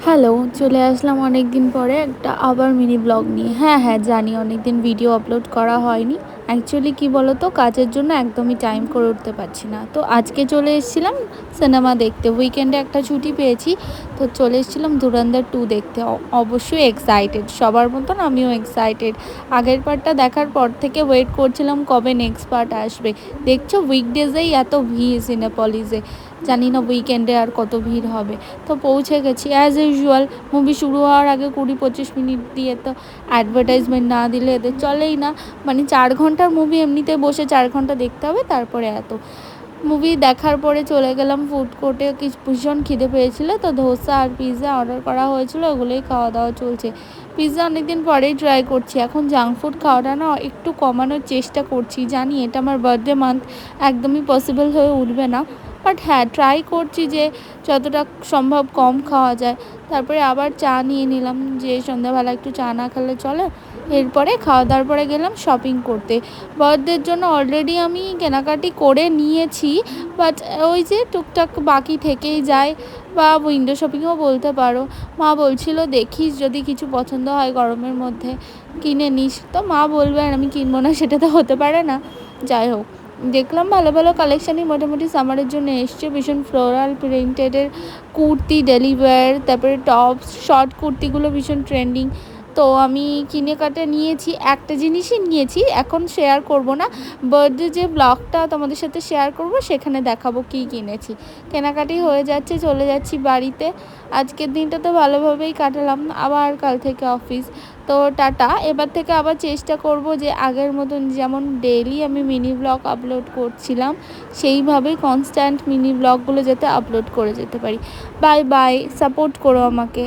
Hello, চলে আসলাম অনেক দিন পরে একটা আবার মিনি ব্লগ নিয়ে। হ্যাঁ, জানি অনেক দিন ভিডিও আপলোড করা হয়নি। অ্যাকচুয়ালি কী বলো তো, কাজের জন্য একদমই টাইম করে উঠতে পারছি না। তো আজকে চলে এসেছিলাম সিনেমা দেখতে। উইকেন্ডে একটা ছুটি পেয়েছি, তো চলে এসেছিলাম ধুরন্ধর 2 দেখতে। অবশ্যই এক্সাইটেড, সবার মতন আমিও এক্সাইটেড। আগের পার্টটা দেখার পর থেকে ওয়েট করছিলাম কবে নেক্সট পার্ট আসবে। দেখছো উইকডেজেই এত ভিড় সিনেপলিসে, জানি না উইকেন্ডে আর কত ভিড় হবে। তো পৌঁছে গেছি অ্যাজ ইউজুয়াল। মুভি শুরু হওয়ার আগে 20-25 মিনিট দিয়ে তো অ্যাডভার্টাইজমেন্ট না দিলে এদের চলেই না। মানে 4 ঘন্টার মুভি এমনিতে বসে 4 ঘন্টা দেখতে হবে, তারপরে এত মুভি দেখার পরে চলে গেলাম ফুড কোর্টে। কিছু ভীষণ খিদে পেয়েছিলো, তো ধোসা আর পিৎজা অর্ডার করা হয়েছিল, ওগুলোই খাওয়া দাওয়া চলছে। পিৎজা অনেকদিন পরেই ট্রাই করছি। এখন জাঙ্ক ফুড খাওয়াটা না একটু কমানোর চেষ্টা করছি। জানি এটা আমার বার্থডে মান্থ, একদমই পসিবল হয়ে উঠবে না, বাট হ্যাঁ ট্রাই করছি যে যতটা সম্ভব কম খাওয়া যায়। তারপরে আবার চা নিয়ে নিলাম, যে সন্ধ্যাবেলা একটু চা না খেলে চলে। এরপরে খাওয়া দাওয়ার পরে গেলাম শপিং করতে। বার্থডের জন্য অলরেডি আমি কেনাকাটি করে নিয়েছি, বাট ওই যে টুকটাক বাকি থেকেই যায়, বা উইন্ডো শপিংও বলতে পারো। মা বলছিল দেখিস যদি কিছু পছন্দ হয় গরমের মধ্যে কিনে নিস, তো মা বলবে আর আমি কিনবো না, সেটা তো হতে পারে না। যাই হোক, দেখলাম ভালো ভালো কালেকশানই মোটামুটি সামারের জন্য এসছে। ভীষণ ফ্লোরাল প্রিন্টেডের কুর্তি, ডেলিভার, তারপরে টপস, শর্ট কুর্তিগুলো ভীষণ ট্রেন্ডিং। তো আমি কিনে কাটে নিয়েছি, একটা জিনিসই নিয়েছি, এখন শেয়ার করব না। বার্থডে যে ব্লগটা তোমাদের সাথে শেয়ার করব সেখানে দেখাবো কী কিনেছি। কেনাকাটি হয়ে যাচ্ছে, চলে যাচ্ছি বাড়িতে। আজকের দিনটা তো ভালোভাবেই কাটালাম, আবার কাল থেকে অফিস। তো টাটা। এবার থেকে আবার চেষ্টা করব যে আগের মতন যেমন ডেইলি আমি মিনি ব্লগ আপলোড করছিলাম, সেইভাবেই কনস্ট্যান্ট মিনি ব্লগগুলো যাতে আপলোড করে যেতে পারি। বাই বাই, সাপোর্ট করো আমাকে।